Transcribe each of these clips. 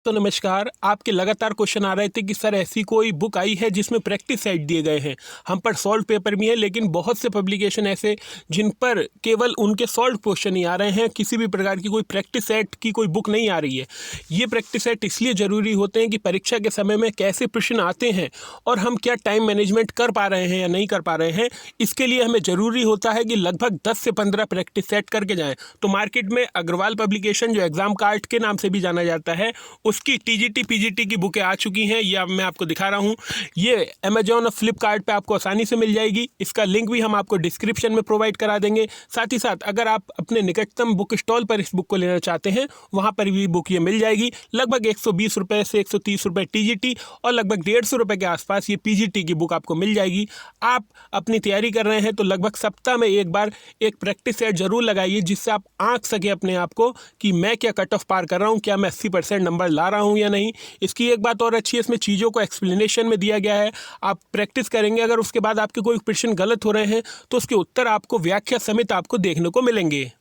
तो नमस्कार। आपके लगातार क्वेश्चन आ रहे थे कि सर ऐसी कोई बुक आई है जिसमें प्रैक्टिस सेट दिए गए हैं। हम पर सॉल्व पेपर भी है, लेकिन बहुत से पब्लिकेशन ऐसे जिन पर केवल उनके सॉल्व क्वेश्चन ही आ रहे हैं, किसी भी प्रकार की कोई प्रैक्टिस सेट की कोई बुक नहीं आ रही है। ये प्रैक्टिस सेट इसलिए ज़रूरी होते हैं कि परीक्षा के समय में कैसे प्रश्न आते हैं और हम क्या टाइम मैनेजमेंट कर पा रहे हैं या नहीं कर पा रहे हैं, इसके लिए हमें ज़रूरी होता है कि लगभग 10 से 15 प्रैक्टिस सेट करके जाएँ। तो मार्केट में अग्रवाल पब्लिकेशन, जो एग्ज़ाम कार्ड के नाम से भी जाना जाता है, उसकी टीजीटी पीजीटी की बुकें आ चुकी हैं। ये अब मैं आपको दिखा रहा हूँ। ये अमेजॉन और फ्लिपकार्ट पे आपको आसानी से मिल जाएगी। इसका लिंक भी हम आपको डिस्क्रिप्शन में प्रोवाइड करा देंगे। साथ ही साथ अगर आप अपने निकटतम बुक स्टॉल पर इस बुक को लेना चाहते हैं, वहाँ पर भी बुक ये मिल जाएगी। लगभग 120 रुपये से 130 रुपये टीजीटी और लगभग 150 रुपये के आसपास ये पीजीटी की बुक आपको मिल जाएगी। आप अपनी तैयारी कर रहे हैं तो लगभग सप्ताह में एक बार एक प्रैक्टिस सेट जरूर लगाइए, जिससे आप आंक सके अपने आप को कि मैं क्या कट ऑफ पार कर रहा हूँ, क्या मैं 80% नंबर ला रहा हूँ या नहीं। इसकी एक बात और अच्छी है, इसमें चीज़ों को एक्सप्लेनेशन में दिया गया है। आप प्रैक्टिस करेंगे, अगर उसके बाद आपके कोई क्वेश्चन गलत हो रहे हैं तो उसके उत्तर आपको व्याख्या समेत आपको देखने को मिलेंगे।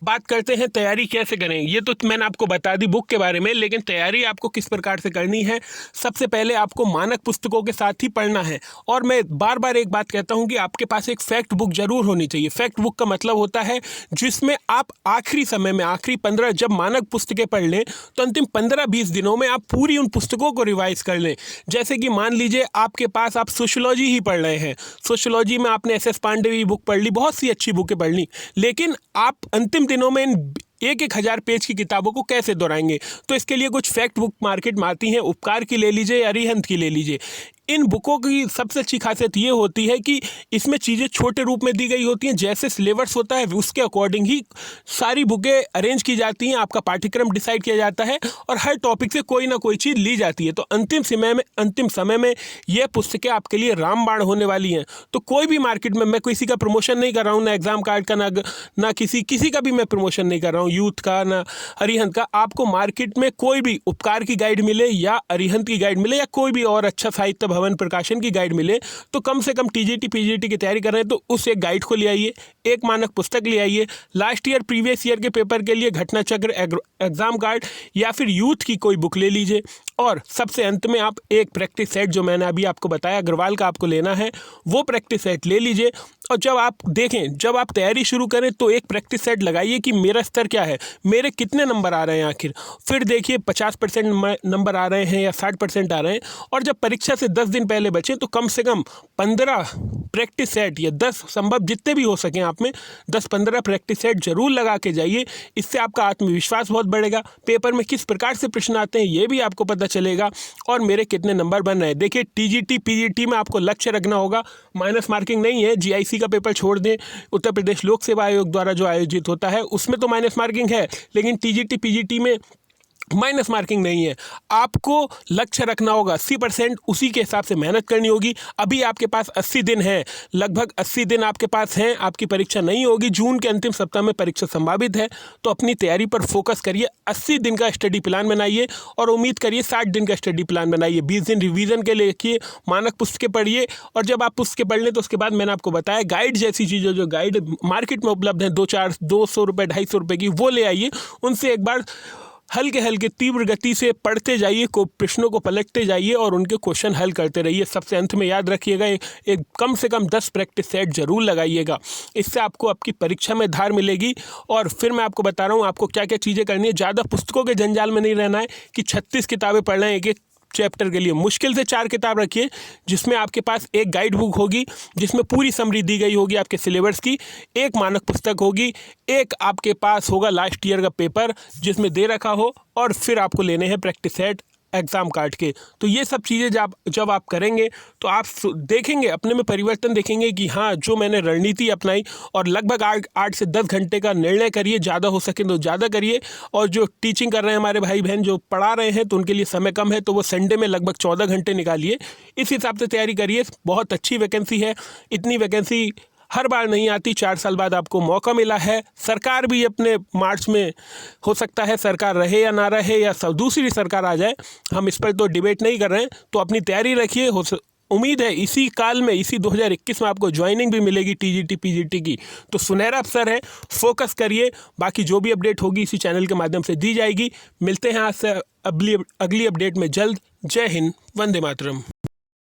बात करते हैं तैयारी कैसे करें। ये तो मैंने आपको बता दी बुक के बारे में, लेकिन तैयारी आपको किस प्रकार से करनी है। सबसे पहले आपको मानक पुस्तकों के साथ ही पढ़ना है। और मैं बार बार एक बात कहता हूं कि आपके पास एक फैक्ट बुक जरूर होनी चाहिए। फैक्ट बुक का मतलब होता है जिसमें आप आखिरी समय में, आखिरी 15 जब मानक पुस्तकें पढ़ लें तो अंतिम 15-20 दिनों में आप पूरी उन पुस्तकों को रिवाइज कर लें। जैसे कि मान लीजिए आपके पास, आप सोशियोलॉजी ही पढ़ रहे हैं, सोशियोलॉजी में आपने एस पांडे की बुक पढ़ ली, बहुत सी अच्छी बुकें पढ़ ली, लेकिन आप अंतिम दिनों में इन 1,000 पेज की किताबों को कैसे दोहराएंगे। तो इसके लिए कुछ फैक्ट बुक मार्केट में आती हैं। उपकार की ले लीजिए या अरिहंत की ले लीजिए। इन बुकों की सबसे अच्छी खासियत ये होती है कि इसमें चीज़ें छोटे रूप में दी गई होती हैं। जैसे सिलेबस होता है उसके अकॉर्डिंग ही सारी बुकें अरेंज की जाती हैं। आपका पाठ्यक्रम डिसाइड किया जाता है और हर टॉपिक से कोई ना कोई चीज़ ली जाती है। तो अंतिम समय में यह पुस्तकें आपके लिए रामबाण होने वाली हैं। तो कोई भी मार्केट में, मैं किसी का प्रमोशन नहीं कर रहा हूँ, ना एग्जाम कार्ड का, ना किसी का भी मैं प्रमोशन नहीं कर रहा हूँ, यूथ का ना अरिहंत का। आपको मार्केट में कोई भी उपकार की गाइड मिले या अरिहंत की गाइड मिले या कोई भी और अच्छा साहित्य भवन प्रकाशन की गाइड मिले, तो कम से कम टीजीटी पीजीटी की तैयारी कर रहे हैं तो उस एक गाइड को ले आइए, एक मानक पुस्तक ले आइए। लास्ट ईयर प्रीवियस ईयर के पेपर के लिए घटना चक्र, एग्जाम गाइड या फिर यूथ की कोई बुक ले लीजिए। और सबसे अंत में आप एक प्रैक्टिस सेट, जो मैंने अभी आपको बताया अग्रवाल का आपको लेना है, वो प्रैक्टिस सेट ले लीजिए। और जब आप देखें, जब आप तैयारी शुरू करें तो एक प्रैक्टिस सेट लगाइए कि मेरा स्तर क्या है, मेरे कितने नंबर आ रहे हैं आखिर। फिर देखिए 50% नंबर आ रहे हैं या 60% आ रहे हैं। और जब परीक्षा से 10 दिन पहले बचें तो कम से कम 15 प्रैक्टिस सेट या 10, संभव जितने भी हो सकें आप में 10-15 प्रैक्टिस सेट जरूर लगा के जाइए। इससे आपका आत्मविश्वास बहुत बढ़ेगा। पेपर में किस प्रकार से प्रश्न आते हैं ये भी आपको पता चलेगा और मेरे कितने नंबर बन रहे हैं। देखिए टीजीटी पीजीटी में आपको लक्ष्य रखना होगा, माइनस मार्किंग नहीं है। जीआईसी का पेपर छोड़ दें, उत्तर प्रदेश लोक सेवा आयोग द्वारा जो आयोजित होता है उसमें तो माइनस मार्किंग है, लेकिन टीजीटी पीजीटी में माइनस मार्किंग नहीं है। आपको लक्ष्य रखना होगा 80%, उसी के हिसाब से मेहनत करनी होगी। अभी आपके पास 80 दिन है, लगभग 80 दिन आपके पास हैं। आपकी परीक्षा नहीं होगी, जून के अंतिम सप्ताह में परीक्षा संभावित है। तो अपनी तैयारी पर फोकस करिए। 80 दिन का स्टडी प्लान बनाइए और उम्मीद करिए 60 दिन का स्टडी प्लान बनाइए। 20 दिन रिवीजन के लिए रखिए, मानक पुस्तकें पढ़िए। और जब आप पुस्तकें पढ़ लें तो उसके बाद मैंने आपको बताया गाइड जैसी चीज़ें, जो गाइड मार्केट में उपलब्ध हैं 200 रुपये 250 रुपये की, वो ले आइए। उनसे एक बार हल्के हल्के तीव्र गति से पढ़ते जाइए, को प्रश्नों को पलटते जाइए और उनके क्वेश्चन हल करते रहिए। सबसे अंत में याद रखिएगा, एक कम से कम 10 प्रैक्टिस सेट जरूर लगाइएगा। इससे आपको आपकी परीक्षा में धार मिलेगी। और फिर मैं आपको बता रहा हूँ आपको क्या क्या चीज़ें करनी है। ज़्यादा पुस्तकों के जंजाल में नहीं रहना है कि 36 किताबें पढ़ना है एक चैप्टर के लिए। मुश्किल से 4 किताब रखिए, जिसमें आपके पास एक गाइड बुक होगी जिसमें पूरी समरी दी गई होगी आपके सिलेबस की, एक मानक पुस्तक होगी, एक आपके पास होगा लास्ट ईयर का पेपर जिसमें दे रखा हो, और फिर आपको लेने हैं प्रैक्टिस सेट एग्जाम कार्ड के। तो ये सब चीज़ें जब आप करेंगे तो आप देखेंगे, अपने में परिवर्तन देखेंगे कि हाँ, जो मैंने रणनीति अपनाई, और लगभग 8 से 10 घंटे का निर्णय करिए, ज़्यादा हो सके तो ज़्यादा करिए। और जो टीचिंग कर रहे हैं हमारे भाई बहन, जो पढ़ा रहे हैं, तो उनके लिए समय कम है, तो वो संडे में लगभग 14 घंटे निकालिए। इस हिसाब से तैयारी करिए। बहुत अच्छी वैकेंसी है, इतनी वैकेंसी हर बार नहीं आती। 4 साल बाद आपको मौका मिला है। सरकार भी अपने मार्च में, हो सकता है सरकार रहे या ना रहे, या दूसरी सरकार आ जाए, हम इस पर तो डिबेट नहीं कर रहे हैं। तो अपनी तैयारी रखिए, उम्मीद है इसी काल में, इसी 2021 में आपको ज्वाइनिंग भी मिलेगी टीजीटी पीजीटी की। तो सुनहरा अवसर है, फोकस करिए। बाकी जो भी अपडेट होगी इसी चैनल के माध्यम से दी जाएगी। मिलते हैं आज से अगली अपडेट में जल्द। जय हिंद, वंदे मातरम।